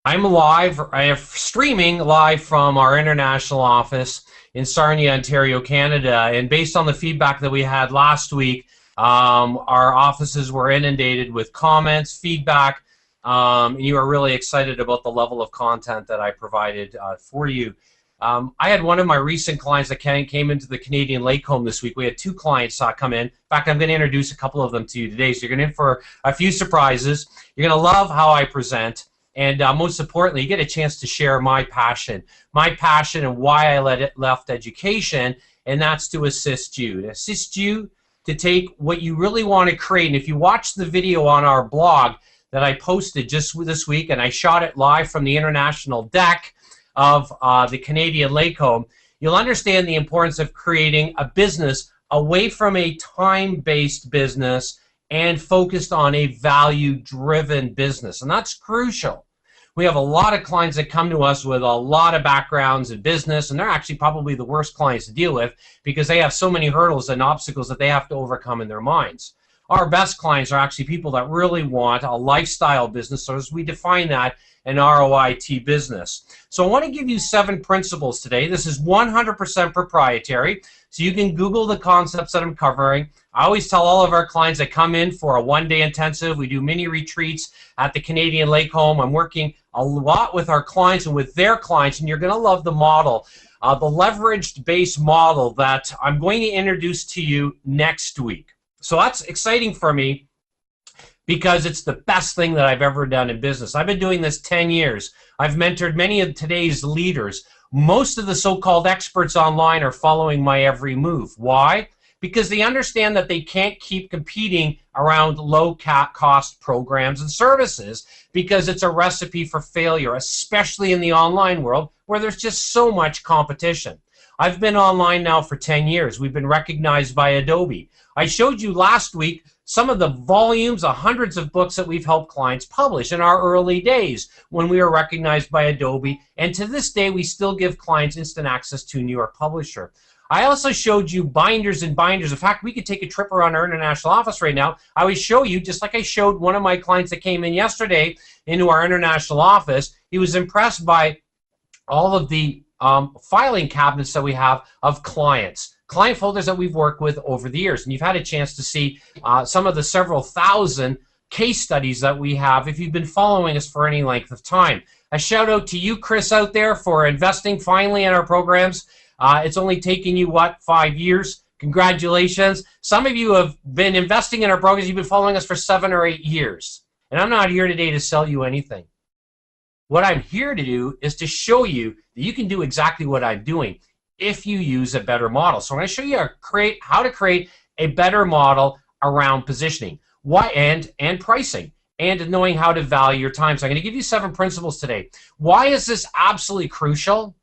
I'm live, I am streaming live from our international office in Sarnia, Ontario, Canada. And based on the feedback that we had last week, our offices were inundated with comments, feedback, and you are really excited about the level of content that I provided for you. I had one of my recent clients that came into the Canadian Lake Home this week. We had two clients come in. In fact, I'm going to introduce a couple of them to you today. So you're going to in for a few surprises. You're going to love how I present. And most importantly, you get a chance to share my passion and why I left education, and that's to assist you to take what you really want to create. And if you watch the video on our blog that I posted just this week, and I shot it live from the international deck of the Canadian Lake Home, you'll understand the importance of creating a business away from a time-based business and focused on a value-driven business. And that's crucial. We have a lot of clients that come to us with a lot of backgrounds in business, and they're actually probably the worst clients to deal with because they have so many hurdles and obstacles that they have to overcome in their minds. Our best clients are actually people that really want a lifestyle business, so as we define that, an ROIT business. So I want to give you 7 principles today. This is 100% proprietary, so you can Google the concepts that I'm covering. I always tell all of our clients that come in for a one-day intensive. We do mini retreats at the Canadian Lake Home. I'm working a lot with our clients and with their clients, and you're going to love the model, the leveraged base model that I'm going to introduce to you next week. So that's exciting for me because it's the best thing that I've ever done in business. I've been doing this 10 years. I've mentored many of today's leaders. Most of the so-called experts online are following my every move. Why? Because they understand that they can't keep competing around low-cost programs and services because it's a recipe for failure, especially in the online world where there's just so much competition. I've been online now for 10 years. We've been recognized by Adobe. I showed you last week some of the volumes, the hundreds of books that we've helped clients publish in our early days when we were recognized by Adobe. And to this day, we still give clients instant access to a New York publisher. I also showed you binders and binders. In fact, we could take a trip around our international office right now. I would show you, just like I showed one of my clients that came in yesterday into our international office. He was impressed by all of the filing cabinets that we have of client folders that we've worked with over the years. And you've had a chance to see some of the several thousand case studies that we have if you've been following us for any length of time. A shout out to you, Chris, out there for investing finally in our programs. It's only taken you, what, 5 years? Congratulations. Some of you have been investing in our programs. You've been following us for 7 or 8 years. And I'm not here today to sell you anything. What I'm here to do is to show you that you can do exactly what I'm doing if you use a better model. So I'm going to show you how to create a better model around positioning and pricing and knowing how to value your time. So I'm going to give you 7 principles today. Why is this absolutely crucial?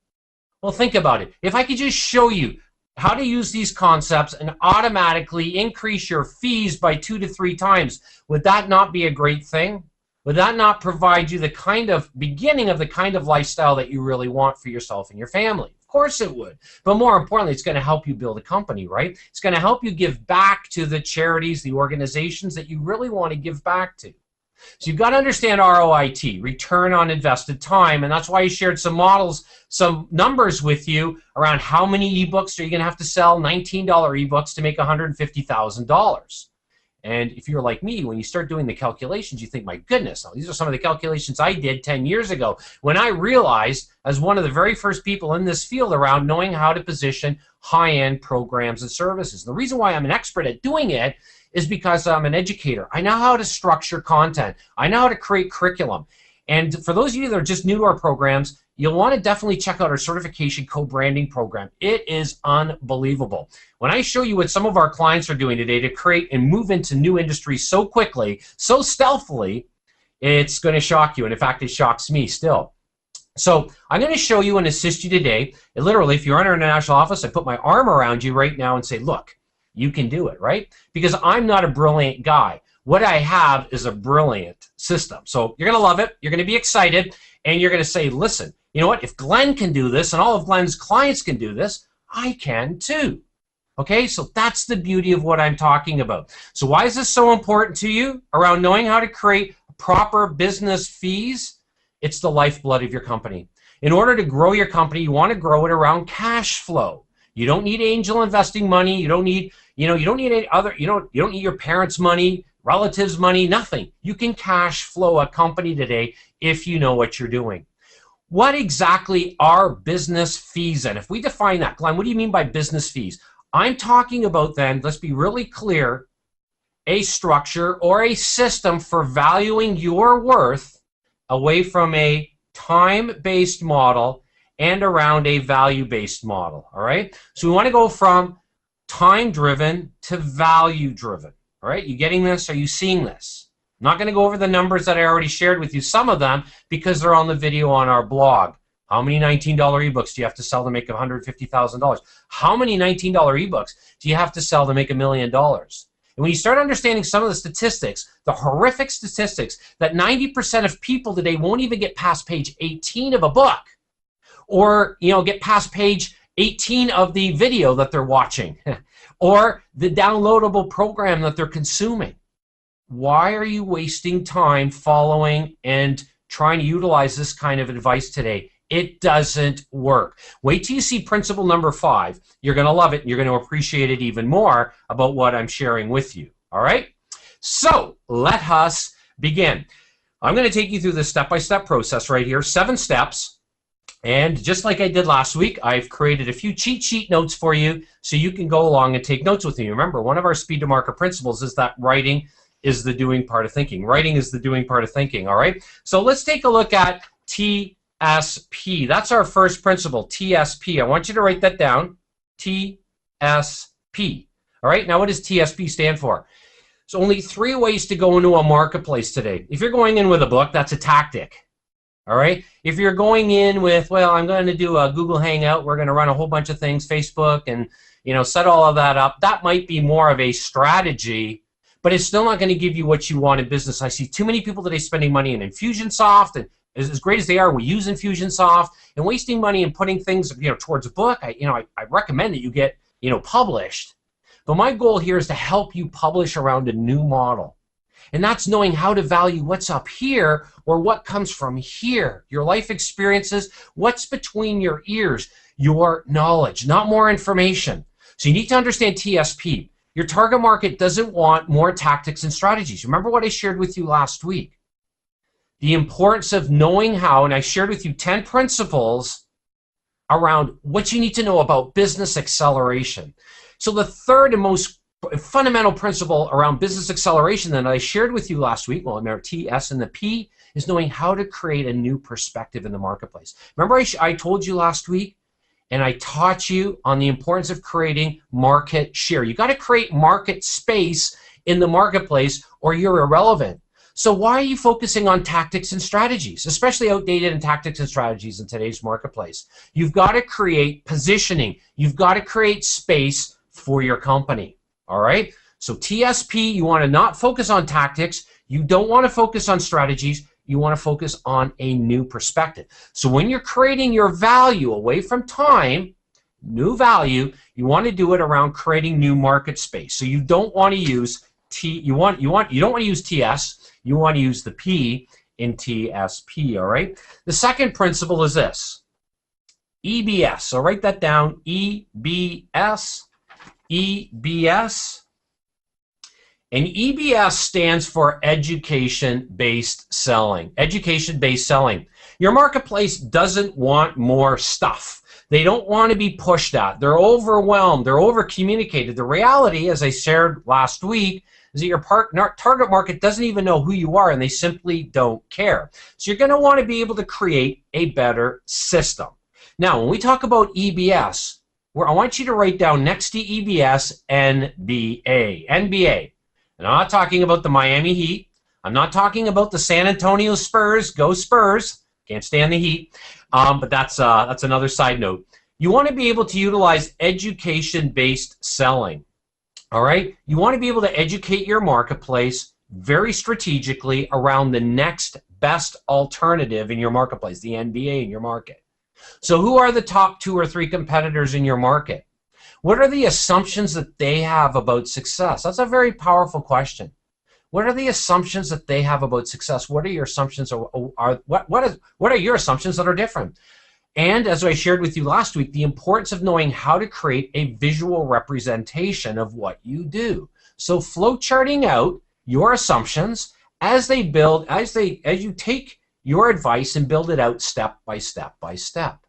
Well, think about it. If I could just show you how to use these concepts and automatically increase your fees by 2 to 3 times, would that not be a great thing? Would that not provide you the kind of beginning of the kind of lifestyle that you really want for yourself and your family? Of course it would. But more importantly, it's going to help you build a company, right? It's going to help you give back to the charities, the organizations that you really want to give back to. So you've got to understand ROIT, return on invested time, and that's why I shared some models, some numbers with you around how many ebooks are you going to have to sell, $19 ebooks to make $150,000. And if you're like me, when you start doing the calculations, you think, my goodness, these are some of the calculations I did 10 years ago when I realized, as one of the very first people in this field around knowing how to position high-end programs and services. The reason why I'm an expert at doing it is because I'm an educator. I know how to structure content. I know how to create curriculum. And for those of you that are just new to our programs, you'll want to definitely check out our certification co-branding program. It is unbelievable. When I show you what some of our clients are doing today to create and move into new industries so quickly, so stealthily, it's going to shock you. And in fact, it shocks me still. So I'm going to show you and assist you today. And literally, if you're in our international office, I put my arm around you right now and say, look, you can do it, right? Because I'm not a brilliant guy. What I have is a brilliant system. So you're going to love it. You're going to be excited. And you're going to say, listen, you know what? If Glenn can do this and all of Glenn's clients can do this, I can too. Okay, so that's the beauty of what I'm talking about. So why is this so important to you around knowing how to create proper business fees It's the lifeblood of your company. In order to grow your company, you want to grow it around cash flow. You don't need angel investing money. You don't need, you don't need any other, you don't need your parents' money, relatives' money, nothing. You can cash flow a company today if you know what you're doing. What exactly are business fees? And if we define that, Glenn, what do you mean by business fees? I'm talking about then, let's be really clear, a structure or a system for valuing your worth away from a time-based model and around a value-based model, all right? So we want to go from time-driven to value-driven, all right? You getting this? Are you seeing this? I'm not going to go over the numbers that I already shared with you, some of them, because they're on the video on our blog. How many $19 ebooks do you have to sell to make $150,000? How many $19 ebooks do you have to sell to make $1 million? And when you start understanding some of the statistics, the horrific statistics, that 90% of people today won't even get past page 18 of a book, or get past page 18 of the video that they're watching, or the downloadable program that they're consuming. Why are you wasting time following and trying to utilize this kind of advice today? It doesn't work. Wait till you see principle number 5. You're going to love it, and you're going to appreciate it even more about what I'm sharing with you. All right? So let us begin. I'm going to take you through the step-by-step process right here, 7 steps. And just like I did last week, I've created a few cheat sheet notes for you so you can go along and take notes with me. Remember, one of our speed to market principles is that writing is the doing part of thinking. Writing is the doing part of thinking, all right? So let's take a look at TSP. That's our first principle, TSP. I want you to write that down, TSP. All right, now what does TSP stand for? There's only 3 ways to go into a marketplace today. If you're going in with a book, that's a tactic. All right, if you're going in with, well, I'm going to do a Google Hangout, we're going to run a whole bunch of things, Facebook, and set all of that up, that might be more of a strategy, but it's still not going to give you what you want in business. I see too many people today spending money in Infusionsoft, and as great as they are, we use Infusionsoft, and wasting money and putting things towards a book. I recommend that you get published, but my goal here is to help you publish around a new model. And that's knowing how to value what's up here or what comes from here. Your life experiences, what's between your ears, your knowledge, not more information. So you need to understand TSP. Your target market doesn't want more tactics and strategies. Remember what I shared with you last week? The importance of knowing how, and I shared with you 10 principles around what you need to know about business acceleration. So the third and most fundamental principle around business acceleration that I shared with you last week, well, remember T, S, and the P, is knowing how to create a new perspective in the marketplace. Remember I told you last week, and I taught you on the importance of creating market share. You got to create market space in the marketplace or you're irrelevant. So why are you focusing on tactics and strategies, especially outdated and tactics and strategies in today's marketplace? You've got to create positioning. You've got to create space for your company. All right, so TSP, you want to not focus on tactics. You don't want to focus on strategies. You want to focus on a new perspective. So when you're creating your value away from time, new value, you want to do it around creating new market space. So you don't want to use you don't want to use TS. You want to use the P in TSP. All right. The second principle is this: EBS. So write that down. EBS. EBS. And EBS stands for education-based selling. Education-based selling. Your marketplace doesn't want more stuff. They don't want to be pushed at. They're overwhelmed. They're over-communicated. The reality, as I shared last week, is that your target market doesn't even know who you are, and they simply don't care. So you're going to want to be able to create a better system. Now, when we talk about EBS, I want you to write down next to EBS, NBA. NBA. And I'm not talking about the Miami Heat. I'm not talking about the San Antonio Spurs. Go Spurs. Can't stand the Heat. But that's another side note. You want to be able to utilize education-based selling. All right? You want to be able to educate your marketplace very strategically around the next best alternative in your marketplace, the NBA in your market. So who are the top 2 or 3 competitors in your market? What are the assumptions that they have about success? That's a very powerful question. What are the assumptions that they have about success? What are your assumptions, what are your assumptions that are different? And as I shared with you last week, the importance of knowing how to create a visual representation of what you do. So flowcharting out your assumptions as they build, as you take your advice and build it out step by step by step.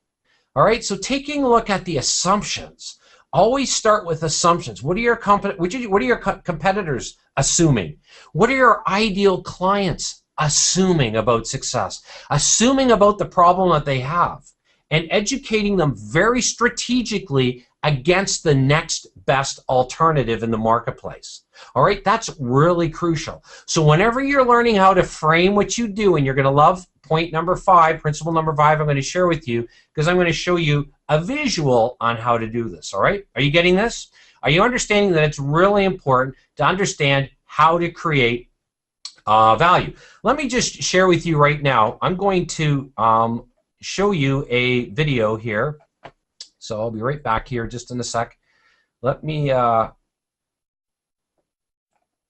All right, so taking a look at the assumptions. Always start with assumptions. What are your competitors assuming? What are your ideal clients assuming about success? Assuming about the problem that they have, and educating them very strategically against the next best alternative in the marketplace. All right, that's really crucial. So whenever you're learning how to frame what you do, and you're going to love point number 5, principle number 5, I'm going to share with you, because I'm going to show you a visual on how to do this. All right, are you getting this? Are you understanding that it's really important to understand how to create value? Let me just share with you right now. I'm going to show you a video here. So I'll be right back here just in a sec. Let me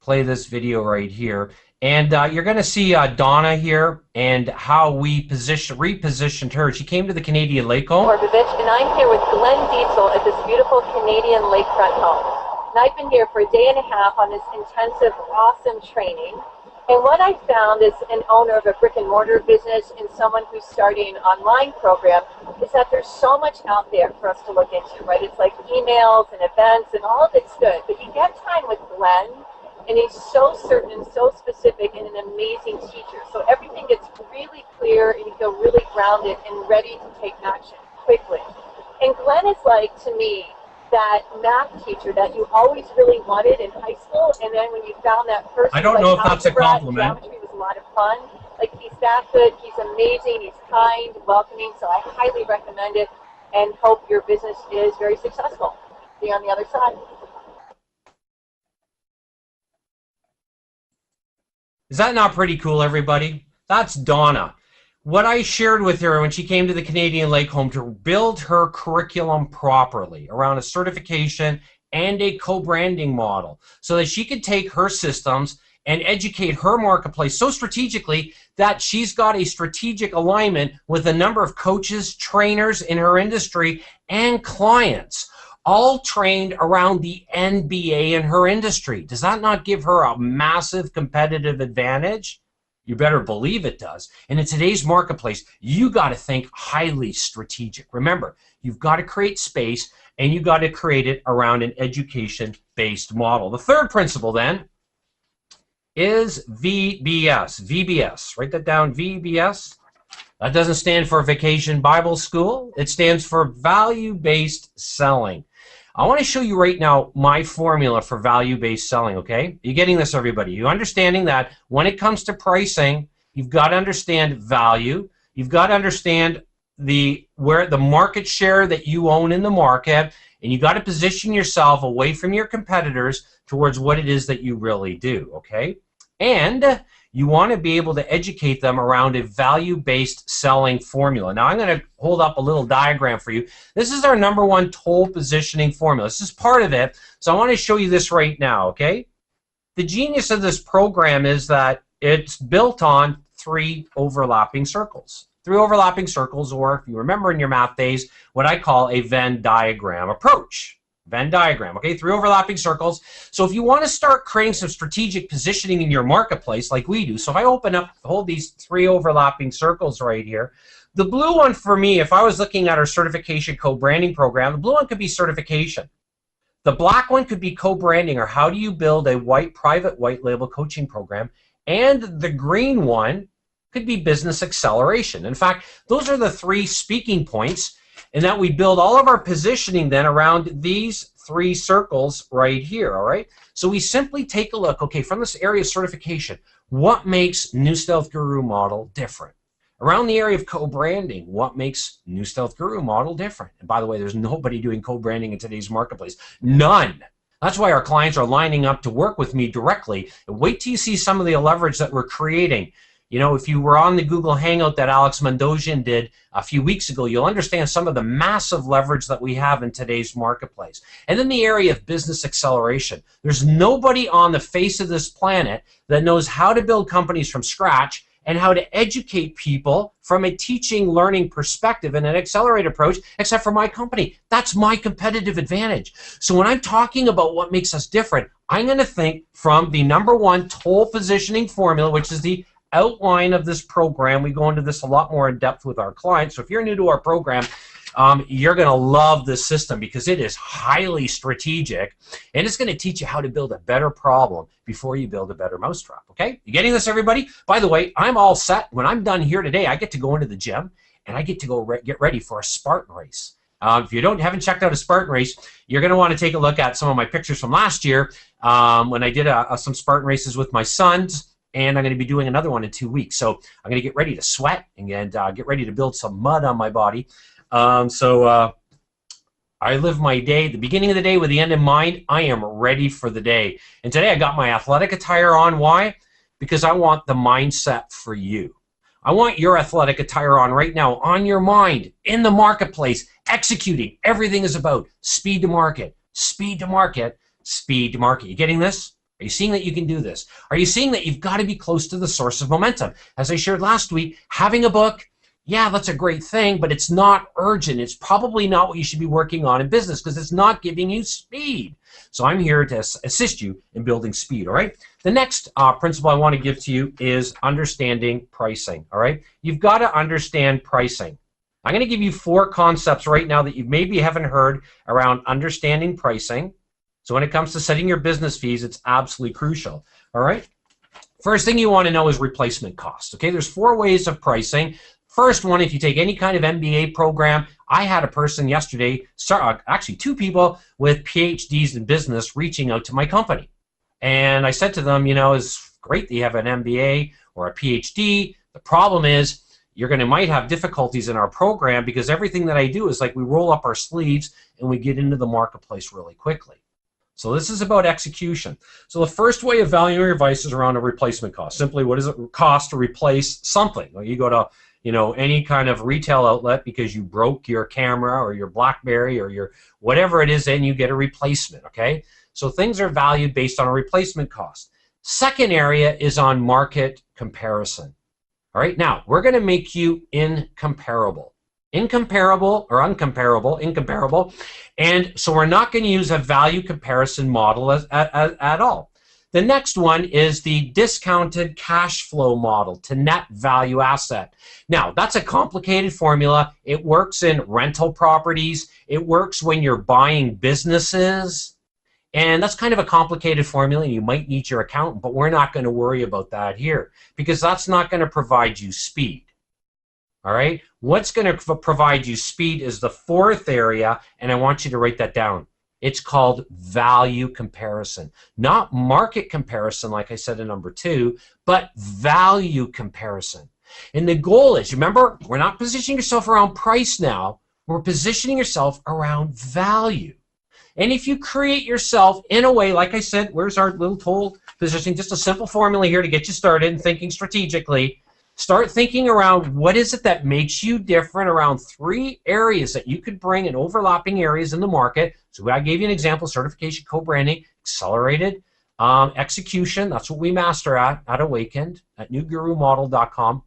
play this video right here. And you're going to see Donna here and how we repositioned her. She came to the Canadian Lake Home. And I'm here with Glenn Diesel at this beautiful Canadian lakefront home. And I've been here for a day and a half on this intensive, awesome training. And what I found as an owner of a brick and mortar business and someone who's starting an online program is that there's so much out there for us to look into, right? It's like emails and events and all of it's good, but you get time with Glenn, and he's so certain and so specific and an amazing teacher. So everything gets really clear and you feel really grounded and ready to take action quickly. And Glenn is like, to me, that math teacher that you always really wanted in high school, and then when you found that person, I don't know if that's a compliment. Geometry was a lot of fun. Like, he's that good, he's amazing, he's kind, welcoming, so I highly recommend it and hope your business is very successful. See you on the other side. Is that not pretty cool, everybody? That's Donna. What I shared with her when she came to the Canadian Lake Home to build her curriculum properly around a certification and a co-branding model so that she could take her systems and educate her marketplace so strategically that she's got a strategic alignment with a number of coaches, trainers in her industry, and clients, all trained around the NBA in her industry. Does that not give her a massive competitive advantage? You better believe it does. And in today's marketplace, you got to think highly strategic. Remember, you've got to create space, and you got to create it around an education-based model. The third principle, then, is VBS. VBS. Write that down, VBS. That doesn't stand for Vacation Bible School. It stands for value-based selling. I want to show you right now my formula for value-based selling, okay? Are you getting this, everybody? You understanding that when it comes to pricing, you've got to understand value. You've got to understand where the market share that you own in the market, and you've got to position yourself away from your competitors towards what it is that you really do, okay? And you want to be able to educate them around a value-based selling formula. Now, I'm going to hold up a little diagram for you. This is our #1 toll positioning formula. This is part of it, so I want to show you this right now, okay? The genius of this program is that it's built on 3 overlapping circles. 3 overlapping circles, or if you remember in your math days, what I call a Venn diagram approach. Venn diagram, okay? 3 overlapping circles. So if you want to start creating some strategic positioning in your marketplace like we do, so if I hold these 3 overlapping circles right here, the blue one for me, if I was looking at our certification co-branding program, the blue one could be certification. The black one could be co-branding, or how do you build a private white label coaching program, and the green one could be business acceleration. In fact, those are the 3 speaking points, and that we build all of our positioning then around these 3 circles right here, all right? So we simply take a look, okay, from this area of certification, what makes New Stealth Guru model different? Around the area of co-branding, what makes New Stealth Guru model different? And by the way, there's nobody doing co-branding in today's marketplace. None. That's why our clients are lining up to work with me directly. Wait till you see some of the leverage that we're creating. You know, if you were on the Google Hangout that Alex Mandozian did a few weeks ago, you'll understand some of the massive leverage that we have in today's marketplace. And then the area of business acceleration. There's nobody on the face of this planet that knows how to build companies from scratch and how to educate people from a teaching, learning perspective and an accelerated approach, except for my company. That's my competitive advantage. So when I'm talking about what makes us different, I'm going to think from the #1 toll positioning formula, which is the outline of this program. We go into this a lot more in depth with our clients. So if you're new to our program, you're going to love this system because it is highly strategic, and it's going to teach you how to build a better problem before you build a better mousetrap. Okay? You getting this, everybody? By the way, I'm all set. When I'm done here today, I get to go into the gym, and I get to go get ready for a Spartan race. If you haven't checked out a Spartan race, you're going to want to take a look at some of my pictures from last year when I did some Spartan races with my sons. And I'm going to be doing another one in 2 weeks. So I'm going to get ready to sweat and get ready to build some mud on my body. I live my day, the beginning of the day with the end in mind. I am ready for the day. And today I got my athletic attire on. Why? Because I want the mindset for you. I want your athletic attire on right now, on your mind, in the marketplace, executing. Everything is about speed to market, speed to market, speed to market. You getting this? Are you seeing that you can do this? Are you seeing that you've got to be close to the source of momentum? As I shared last week, having a book, yeah, that's a great thing, but it's not urgent. It's probably not what you should be working on in business because it's not giving you speed. So I'm here to assist you in building speed, all right? The next principle I want to give to you is understanding pricing, all right? You've got to understand pricing. I'm going to give you 4 concepts right now that you maybe haven't heard around understanding pricing. So when it comes to setting your business fees, it's absolutely crucial, all right? First thing you want to know is replacement cost, okay? There's 4 ways of pricing. First one, if you take any kind of MBA program, I had a person yesterday, actually 2 people with PhDs in business reaching out to my company. And I said to them, you know, it's great that you have an MBA or a PhD. The problem is might have difficulties in our program because everything that I do is like we roll up our sleeves and we get into the marketplace really quickly. So this is about execution. So the first way of valuing your advice is around a replacement cost. Simply, what does it cost to replace something? Well, you go to, you know, any kind of retail outlet because you broke your camera or your BlackBerry or your whatever it is, and you get a replacement, okay? So things are valued based on a replacement cost. Second area is on market comparison. All right, now we're going to make you incomparable. Incomparable or incomparable. And so we're not going to use a value comparison model at all. The next one is the discounted cash flow model to net value asset. Now, that's a complicated formula. It works in rental properties. It works when you're buying businesses. And that's kind of a complicated formula, and you might need your accountant, but we're not going to worry about that here because that's not going to provide you speed. All right? What's going to provide you speed is the 4th area, and I want you to write that down. It's called value comparison. Not market comparison, like I said in #2, but value comparison. And the goal is, remember, we're not positioning yourself around price now. We're positioning yourself around value. And if you create yourself in a way, like I said, where's our little tool positioning? Just a simple formula here to get you started in thinking strategically. Start thinking around what is it that makes you different around 3 areas that you could bring in overlapping areas in the market. So I gave you an example: certification, co-branding, accelerated execution. That's what we master at Awakened at newgurumodel.com.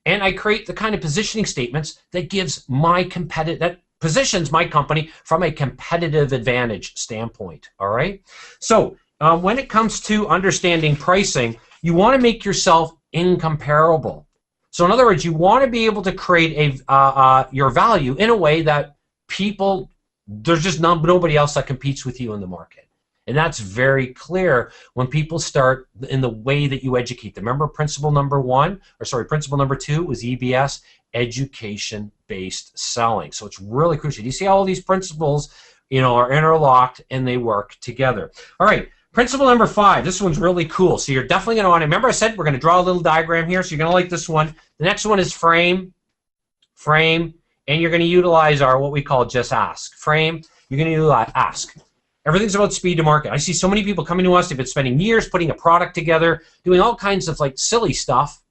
And I create the kind of positioning statements that positions my company from a competitive advantage standpoint. All right. So when it comes to understanding pricing, you want to make yourself incomparable. So in other words, you want to be able to create your value in a way that there's just nobody else that competes with you in the market. And that's very clear when people start in the way that you educate them. Remember principle number 2 was EBS, education-based selling. So it's really crucial. You see how all these principles, you know, are interlocked and they work together. All right. Principle number 5, this one's really cool. So you're definitely going to want to, remember I said we're going to draw a little diagram here, so you're going to like this one. The next one is frame, and you're going to utilize our what we call just ask. Frame, you're going to utilize ask. Everything's about speed to market. I see so many people coming to us, they've been spending years putting a product together, doing all kinds of like silly stuff,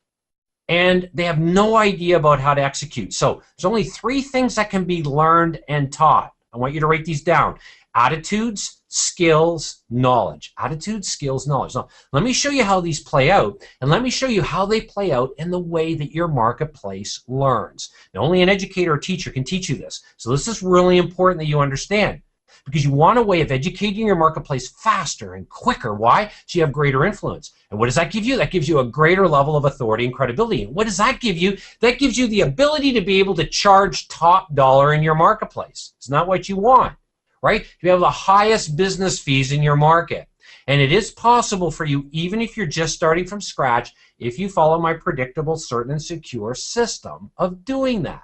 and they have no idea about how to execute. So there's only 3 things that can be learned and taught. I want you to write these down. Attitudes, skills, knowledge. Attitudes, skills, knowledge. Now, let me show you how these play out, and let me show you how they play out in the way that your marketplace learns. Now, only an educator or teacher can teach you this. So this is really important that you understand, because you want a way of educating your marketplace faster and quicker. Why? So you have greater influence. And what does that give you? That gives you a greater level of authority and credibility. And what does that give you? That gives you the ability to be able to charge top dollar in your marketplace. It's not what you want, right? You have the highest business fees in your market. And it is possible for you, even if you're just starting from scratch, if you follow my predictable, certain, and secure system of doing that.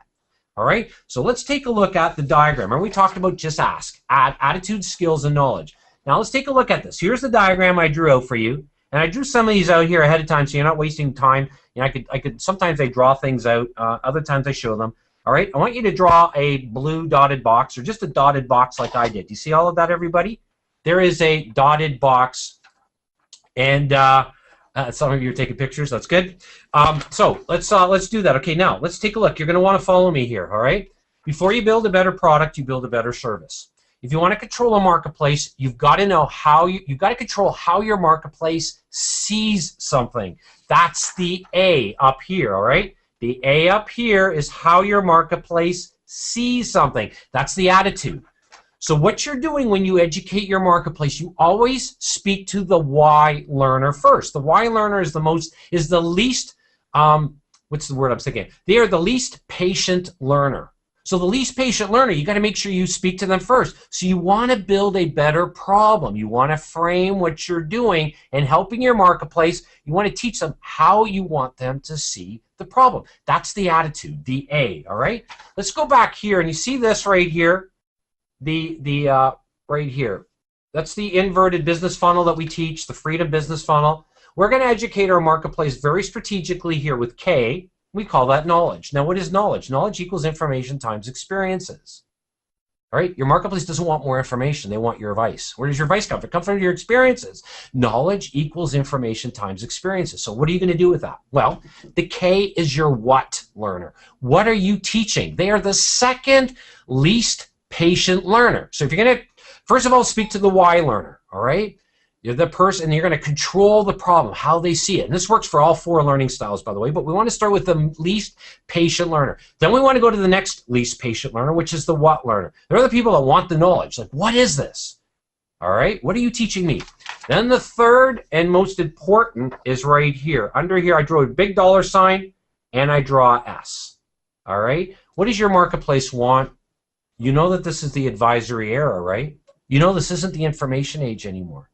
All right, so let's take a look at the diagram. Remember, we talked about just ask, attitude, skills, and knowledge. Now let's take a look at this. Here's the diagram I drew out for you, and I drew some of these out here ahead of time, so you're not wasting time. You know, I could sometimes I draw things out, other times I show them. All right, I want you to draw a blue dotted box, or just a dotted box like I did. Do you see all of that, everybody? There is a dotted box, and some of you are taking pictures. That's good. So let's do that. Okay, now let's take a look. You're going to want to follow me here. All right. Before you build a better product, you build a better service. If you want to control a marketplace, you've got to know how you've got to control how your marketplace sees something. That's the A up here. All right. The A up here is how your marketplace sees something. That's the attitude. So what you're doing when you educate your marketplace, you always speak to the why learner first. The why learner is the least, what's the word I'm thinking? They are the least patient learner. So the least patient learner, you got to make sure you speak to them first. So you want to build a better problem. You want to frame what you're doing and helping your marketplace. You want to teach them how you want them to see the problem. That's the attitude, the A, all right? Let's go back here, and you see this right here. Right here, that's the inverted business funnel that we teach, the freedom business funnel. We're going to educate our marketplace very strategically here with K. We call that knowledge. Now, what is knowledge? Knowledge equals information times experiences. All right, your marketplace doesn't want more information. They want your advice. Where does your advice come from? It comes from your experiences. Knowledge equals information times experiences. So what are you going to do with that? Well, the K is your what learner. What are you teaching? They are the second least patient learner. So if you're going to, first of all, speak to the why learner, all right? You're the person, and you're going to control the problem, how they see it. And this works for all 4 learning styles, by the way, but we want to start with the least patient learner. Then we want to go to the next least patient learner, which is the what learner. There are the people that want the knowledge. Like, what is this? All right, what are you teaching me? Then the third and most important is right here. Under here, I drew a big $sign, and I draw S. All right, what does your marketplace want? You know that this is the advisory era, right? You know this isn't the information age anymore.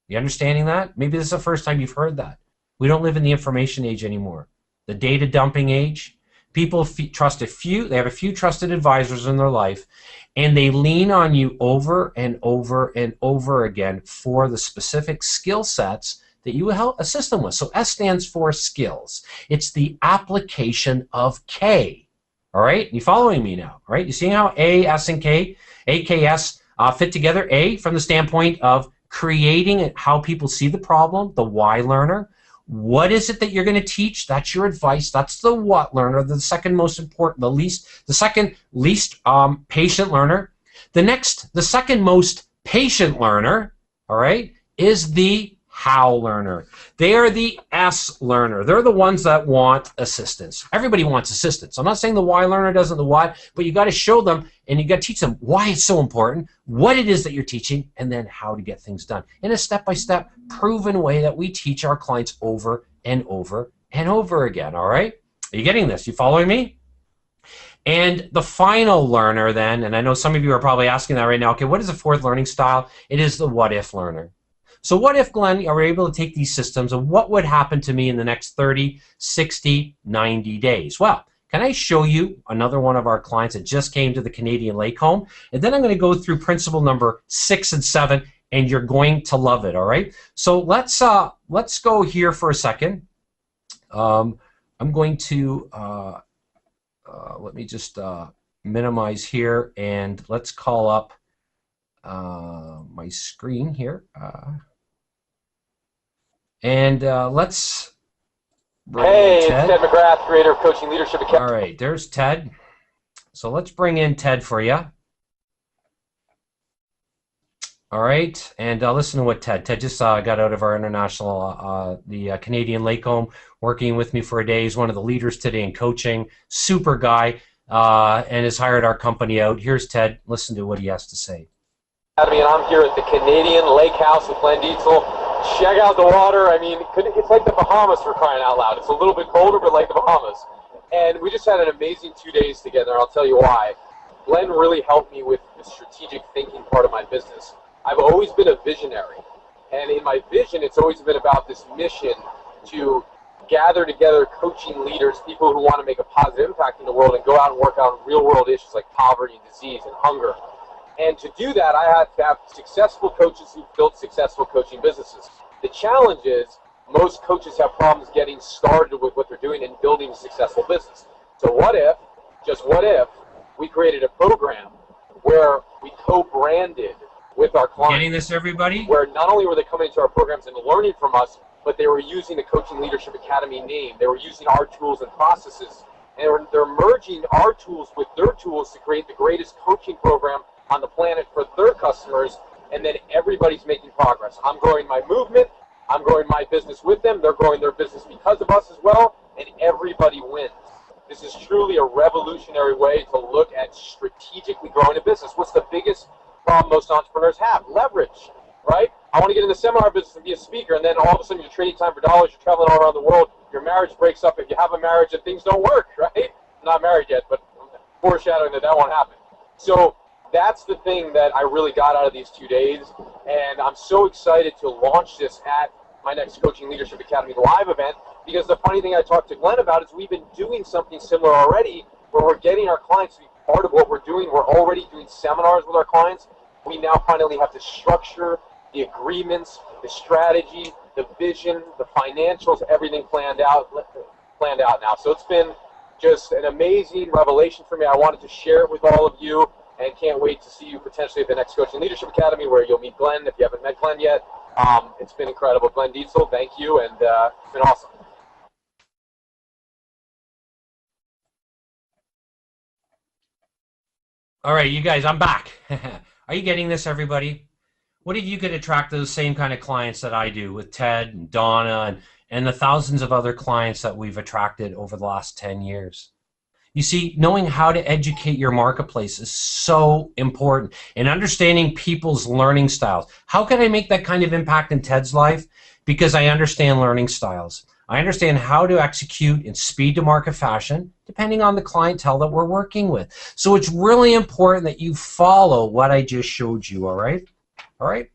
You understanding that? Maybe this is the first time you've heard that. We don't live in the information age anymore. The data dumping age. People trust a few, they have a few trusted advisors in their life, and they lean on you over and over and over again for the specific skill sets that you will help assist them with. So S stands for skills. It's the application of K. All right, you following me now? All right, you see how A, S, and K, AKS fit together? A, from the standpoint of creating how people see the problem, the why learner. What is it that you're going to teach? That's your advice. That's the what learner, the second most important, the second least patient learner. The second most patient learner, all right, is the how learner. They are the S learner. They're the ones that want assistance. Everybody wants assistance. I'm not saying the why learner doesn't, the what, but you got to show them and you got to teach them why it's so important, what it is that you're teaching, and then how to get things done in a step-by-step proven way that we teach our clients over and over and over again. All right? Are you getting this? You following me? And the final learner then, and I know some of you are probably asking that right now, okay, what is the fourth learning style? It is the what if learner. So what if, Glenn, are we able to take these systems and what would happen to me in the next 30, 60, 90 days? Well, can I show you another one of our clients that just came to the Canadian Lake Home? And then I'm going to go through principle number 6 and 7, and you're going to love it, all right? So let's go here for a second. I'm going to, let me just minimize here, and let's call up my screen here. And let's Bring in Hey, it's Ted. Ted McGrath, creator of Coaching Leadership Academy. All right, there's Ted. So let's bring in Ted for you. All right, and listen to what Ted just got out of our international, the Canadian Lake Home, working with me for a day. He's one of the leaders today in coaching, super guy, and has hired our company out. Here's Ted. Listen to what he has to say. And I'm here at the Canadian Lake House with Glenn Dietzel. Check out the water. I mean, it's like the Bahamas for crying out loud. It's a little bit colder, but like the Bahamas. And we just had an amazing 2 days together. I'll tell you why. Glenn really helped me with the strategic thinking part of my business. I've always been a visionary. And in my vision, it's always been about this mission to gather together coaching leaders, people who want to make a positive impact in the world and go out and work on real world issues like poverty, disease, and hunger. And to do that, I had to have successful coaches who built successful coaching businesses. The challenge is most coaches have problems getting started with what they're doing and building a successful business. So what if, just what if, we created a program where we co-branded with our clients. Getting this, everybody? Where not only were they coming into our programs and learning from us, but they were using the Coaching Leadership Academy name. They were using our tools and processes. And they're merging our tools with their tools to create the greatest coaching program on the planet for their customers, and then everybody's making progress. I'm growing my movement. I'm growing my business with them. They're growing their business because of us as well, and everybody wins. This is truly a revolutionary way to look at strategically growing a business. What's the biggest problem most entrepreneurs have? Leverage, right? I want to get in the seminar business and be a speaker, and then all of a sudden you're trading time for dollars, you're traveling all around the world, your marriage breaks up if you have a marriage and things don't work, right? I'm not married yet, but I'm foreshadowing that won't happen. So that's the thing that I really got out of these 2 days, and I'm so excited to launch this at my next Coaching Leadership Academy live event, because the funny thing I talked to Glenn about is we've been doing something similar already, where we're getting our clients to be part of what we're doing. We're already doing seminars with our clients. We now finally have the structure, the agreements, the strategy, the vision, the financials, everything planned out now. So it's been just an amazing revelation for me. I wanted to share it with all of you, and can't wait to see you potentially at the next Coaching Leadership Academy, where you'll meet Glenn if you haven't met Glenn yet. It's been incredible. Glenn Dietzel, thank you, and it's been awesome. All right, you guys, I'm back. Are you getting this, everybody? What if you could attract those same kind of clients that I do with Ted and Donna and the thousands of other clients that we've attracted over the last 10 years? You see, knowing how to educate your marketplace is so important, and understanding people's learning styles. How can I make that kind of impact in Ted's life? Because I understand learning styles. I understand how to execute in speed to market fashion, depending on the clientele that we're working with. So it's really important that you follow what I just showed you, all right? All right.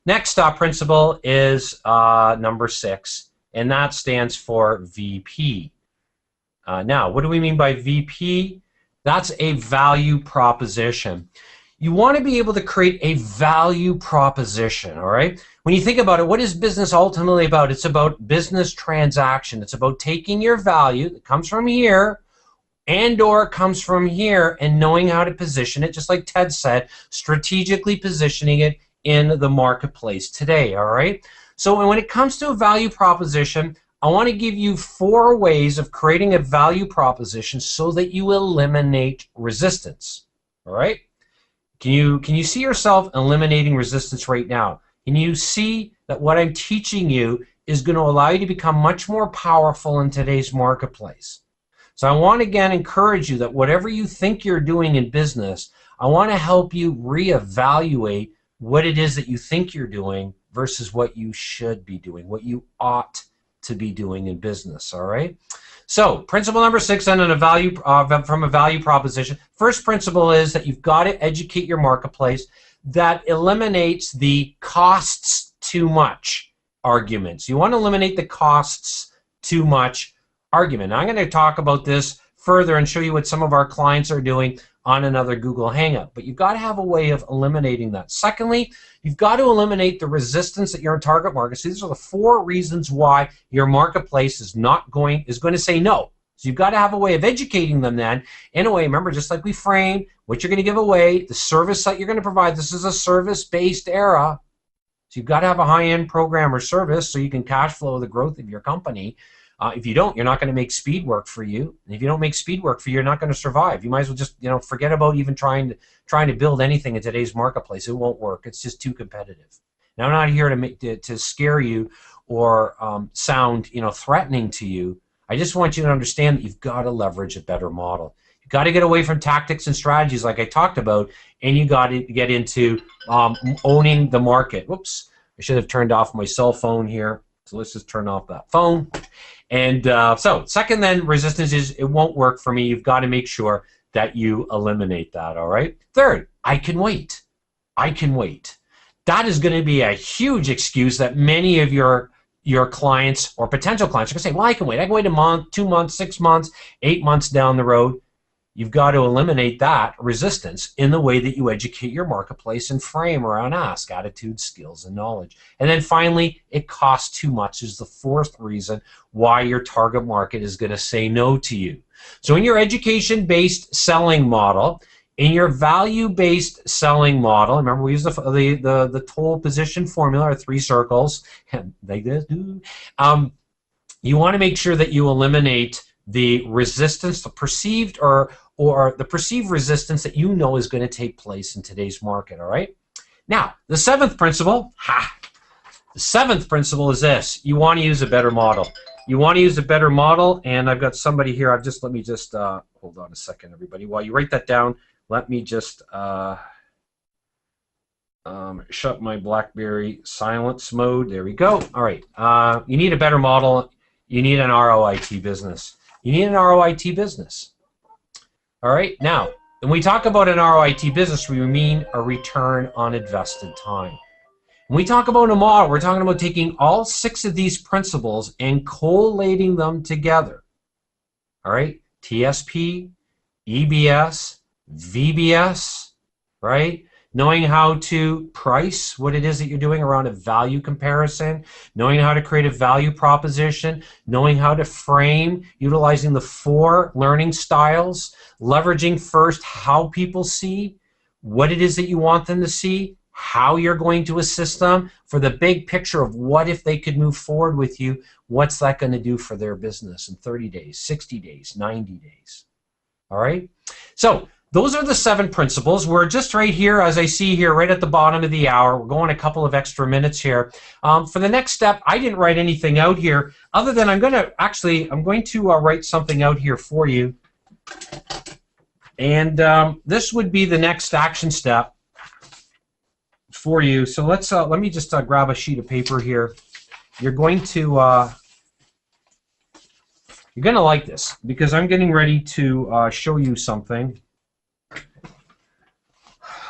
Next principle is number 6, and that stands for VP. Now, what do we mean by VP? That's a value proposition. You want to be able to create a value proposition, all right? When you think about it, what is business ultimately about? It's about business transaction. It's about taking your value that comes from here and or comes from here and knowing how to position it, just like Ted said, strategically positioning it in the marketplace today, all right? So when it comes to a value proposition, I want to give you 4 ways of creating a value proposition so that you eliminate resistance, all right? Can you see yourself eliminating resistance right now? Can you see that what I'm teaching you is going to allow you to become much more powerful in today's marketplace? So I want to again encourage you that whatever you think you're doing in business, I want to help you reevaluate what it is that you think you're doing versus what you should be doing, what you ought to be doing in business, all right? So principle number 6 on a value from a value proposition. First principle is that you've got to educate your marketplace. That eliminates the costs too much arguments. You want to eliminate the costs too much argument. Now, I'm going to talk about this further and show you what some of our clients are doing on another Google Hangout. But you've got to have a way of eliminating that. Secondly, you've got to eliminate the resistance at your target market. So these are the 4 reasons why your marketplace is going to say no. So you've got to have a way of educating them then in a way, remember, just like we framed what you're going to give away, the service that you're going to provide. This is a service-based era. So you've got to have a high-end program or service so you can cash flow the growth of your company. If you don't, you're not going to make speed work for you. And if you don't make speed work for you, you're not going to survive. You might as well just, forget about even trying to build anything in today's marketplace. It won't work. It's just too competitive. Now, I'm not here to scare you or sound, threatening to you. I just want you to understand that you've got to leverage a better model. You've got to get away from tactics and strategies like I talked about, and you got to get into owning the market. Whoops, I should have turned off my cell phone here. So let's just turn off that phone. And so second then, resistance is it won't work for me. You've got to make sure that you eliminate that, all right? Third, I can wait. I can wait. That is going to be a huge excuse that many of your clients or potential clients are going to say, well, I can wait. I can wait a month, 2 months, 6 months, 8 months down the road. You've got to eliminate that resistance in the way that you educate your marketplace and frame around ask, attitude, skills, and knowledge. And then finally, it costs too much is the fourth reason why your target market is going to say no to you. So in your education-based selling model, in your value-based selling model, remember we use the toll position formula, or 3 circles, like this. You want to make sure that you eliminate the resistance, the perceived or the perceived resistance that you know is going to take place in today's market, all right? Now, the seventh principle, the seventh principle is this. You want to use a better model. You want to use a better model, and I've got somebody here. Let me just hold on a second, everybody. While you write that down, let me just shut my BlackBerry silence mode. There we go. All right. You need a better model. You need an ROIT business. You need an ROIT business. All right. Now, when we talk about an ROIT business, we mean a return on invested time. When we talk about a model, we're talking about taking all 6 of these principles and collating them together. All right. TSP, EBS, VBS, right? Knowing how to price what it is that you're doing around a value comparison, knowing how to create a value proposition, knowing how to frame, utilizing the 4 learning styles, leveraging first how people see, what it is that you want them to see, how you're going to assist them for the big picture of what if they could move forward with you, what's that going to do for their business in 30 days, 60 days, 90 days. All right? So those are the 7 principles. We're just right here, as I see here, right at the bottom of the hour. We're going a couple of extra minutes here. For the next step, I didn't write anything out here other than I'm going to write something out here for you. And this would be the next action step for you. So let me just grab a sheet of paper here. You're going to like this because I'm getting ready to show you something.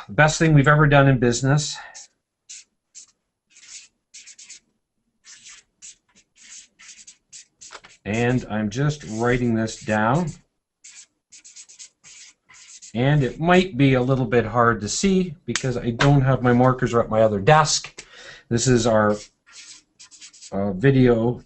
The best thing we've ever done in business. And I'm just writing this down. And it might be a little bit hard to see because I don't have my markers at my other desk. This is our video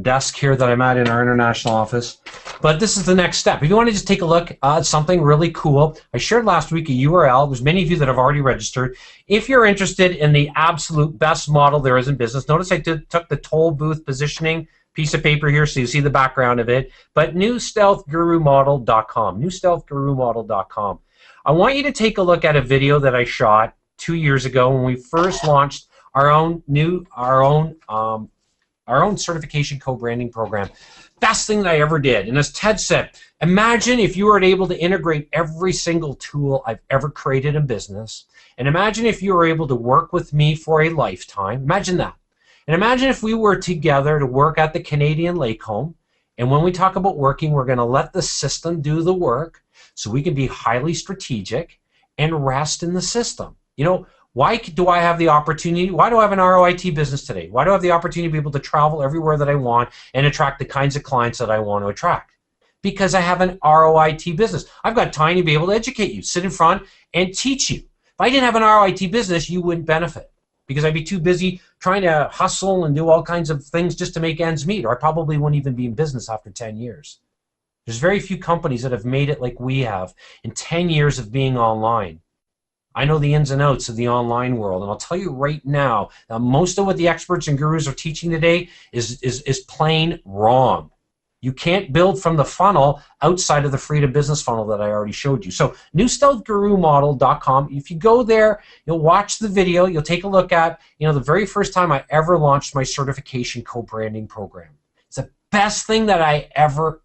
desk here that I'm at in our international office. But this is the next step. If you want to just take a look at something really cool, I shared last week a URL. There's many of you that have already registered. If you're interested in the absolute best model there is in business, notice I took the toll booth positioning piece of paper here so you see the background of it, but newstealthgurumodel.com, newstealthgurumodel.com. I want you to take a look at a video that I shot 2 years ago when we first launched our own certification co-branding program. Best thing that I ever did. And as Ted said, imagine if you were able to integrate every single tool I've ever created in business, and imagine if you were able to work with me for a lifetime. Imagine that. And imagine if we were together to work at the Canadian Lake Home, and when we talk about working, we're going to let the system do the work so we can be highly strategic and rest in the system. You know, why do I have the opportunity? Why do I have an ROIT business today? Why do I have the opportunity to be able to travel everywhere that I want and attract the kinds of clients that I want to attract? Because I have an ROIT business. I've got time to be able to educate you, sit in front and teach you. If I didn't have an ROIT business, you wouldn't benefit because I'd be too busy trying to hustle and do all kinds of things just to make ends meet, or I probably wouldn't even be in business after 10 years. There's very few companies that have made it like we have in 10 years of being online. I know the ins and outs of the online world, and I'll tell you right now that most of what the experts and gurus are teaching today is plain wrong. You can't build from the funnel outside of the freedom business funnel that I already showed you. So newstealthgurumodel.com, if you go there, you'll watch the video, you'll take a look at, the very first time I ever launched my certification co-branding program. It's the best thing that I ever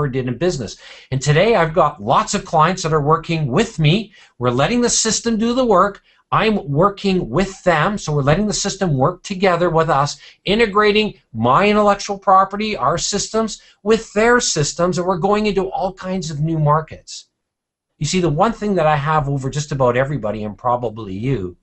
did in business. And today I've got lots of clients that are working with me. We're letting the system do the work. I'm working with them, so we're letting the system work together with us, integrating my intellectual property, our systems, with their systems, and we're going into all kinds of new markets. You see, the one thing that I have over just about everybody, and probably you,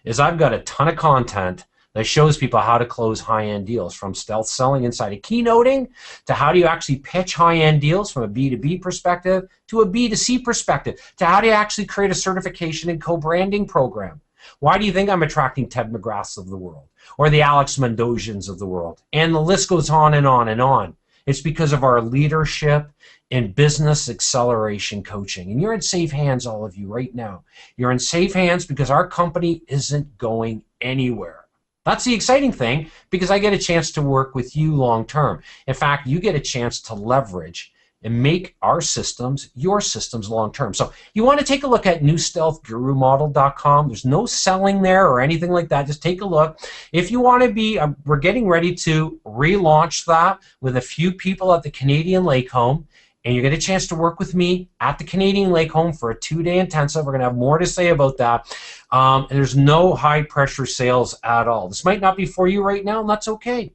is I've got a ton of content that shows people how to close high-end deals, from stealth selling inside of keynoting to how do you actually pitch high-end deals from a B2B perspective to a B2C perspective to how do you actually create a certification and co-branding program. Why do you think I'm attracting Ted McGraths of the world or the Alex Mendosians of the world? And the list goes on and on and on. It's because of our leadership in business acceleration coaching. And you're in safe hands, all of you, right now. You're in safe hands because our company isn't going anywhere. That's the exciting thing, because I get a chance to work with you long term. In fact, you get a chance to leverage and make our systems your systems long term. So you want to take a look at newstealthgurumodel.com. There's no selling there or anything like that. Just take a look. If you want to be, we're getting ready to relaunch that with a few people at the Canadian Lake Home. And you get a chance to work with me at the Canadian Lake Home for a 2-day intensive. We're going to have more to say about that. And there's no high-pressure sales at all. This might not be for you right now, and that's okay.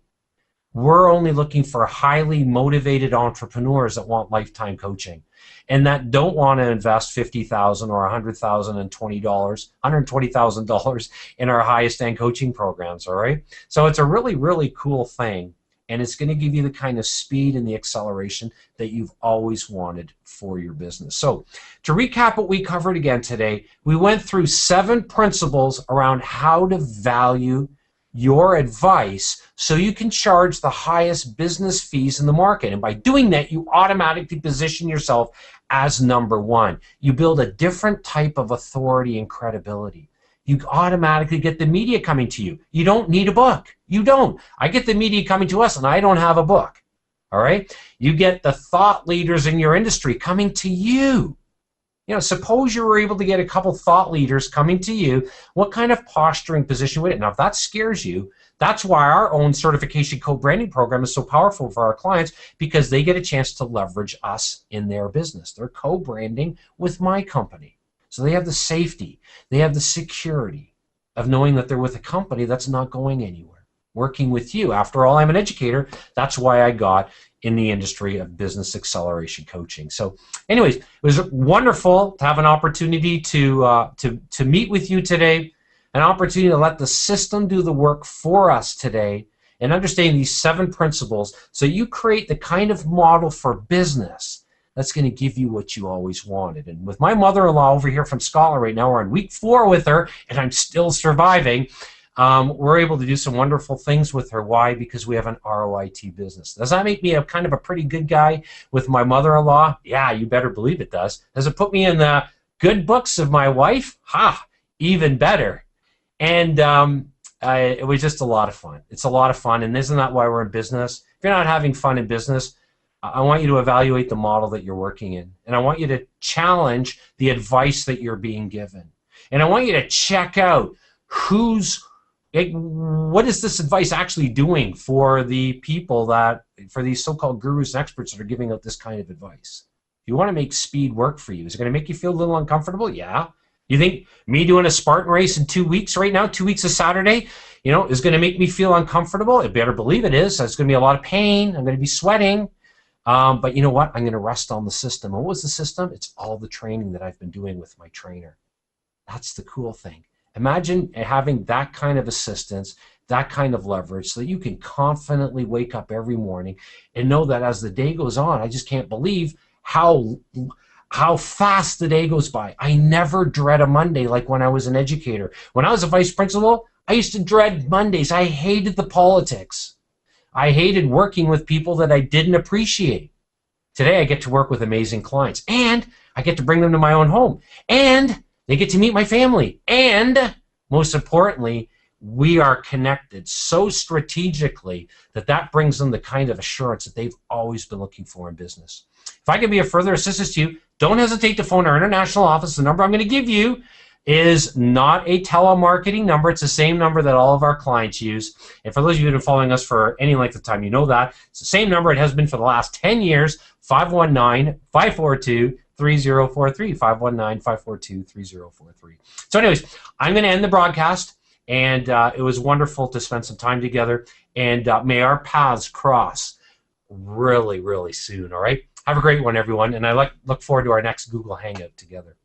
We're only looking for highly motivated entrepreneurs that want lifetime coaching and that don't want to invest $50,000 or $120,000 in our highest-end coaching programs, all right? So it's a really, really cool thing. And it's going to give you the kind of speed and the acceleration that you've always wanted for your business. So to recap what we covered again today, we went through 7 principles around how to value your advice so you can charge the highest business fees in the market. And by doing that, you automatically position yourself as number 1. You build a different type of authority and credibility. You automatically get the media coming to you. You don't need a book. You don't. I get the media coming to us, and I don't have a book. All right? You get the thought leaders in your industry coming to you. Suppose you were able to get a couple thought leaders coming to you. What kind of posturing position would it? Now, if that scares you, that's why our own certification co-branding program is so powerful for our clients, because they get a chance to leverage us in their business. They're co-branding with my company. So they have the safety, they have the security of knowing that they're with a company that's not going anywhere, working with you. After all, I'm an educator. That's why I got in the industry of business acceleration coaching. So anyways, it was wonderful to have an opportunity to meet with you today, an opportunity to let the system do the work for us today and understanding these 7 principles so you create the kind of model for business that's going to give you what you always wanted. And with my mother-in-law over here from Scotland right now, we're on week 4 with her, and I'm still surviving. We're able to do some wonderful things with her. Why? Because we have an ROIT business. Does that make me a kind of a pretty good guy with my mother-in-law? Yeah, you better believe it does. Does it put me in the good books of my wife? Ha! Even better. And it was just a lot of fun. It's a lot of fun, and isn't that why we're in business? If you're not having fun in business, I want you to evaluate the model that you're working in. And I want you to challenge the advice that you're being given. And I want you to check out what is this advice actually doing for the people for these so-called gurus and experts that are giving out this kind of advice. If you want to make speed work for you, is it going to make you feel a little uncomfortable? Yeah. You think me doing a Spartan race in 2 weeks right now, 2 weeks of Saturday, is going to make me feel uncomfortable? I better believe it is. It's going to be a lot of pain. I'm going to be sweating. But you know what? I'm going to rest on the system. And what was the system? It's all the training that I've been doing with my trainer. That's the cool thing. Imagine having that kind of assistance, that kind of leverage, so that you can confidently wake up every morning and know that as the day goes on, I just can't believe how fast the day goes by. I never dread a Monday like when I was an educator. When I was a vice principal, I used to dread Mondays. I hated the politics. I hated working with people that I didn't appreciate. Today I get to work with amazing clients, and I get to bring them to my own home, and they get to meet my family, and most importantly, we are connected so strategically that that brings them the kind of assurance that they've always been looking for in business. If I can be of further assistance to you, don't hesitate to phone our international office. The number I'm going to give you is not a telemarketing number. It's the same number that all of our clients use. And for those of you who have been following us for any length of time, you know that. It's the same number it has been for the last 10 years, 519-542-3043, 519-542-3043. So anyways, I'm going to end the broadcast, and it was wonderful to spend some time together, and may our paths cross really, really soon, all right? Have a great one, everyone, and I look forward to our next Google Hangout together.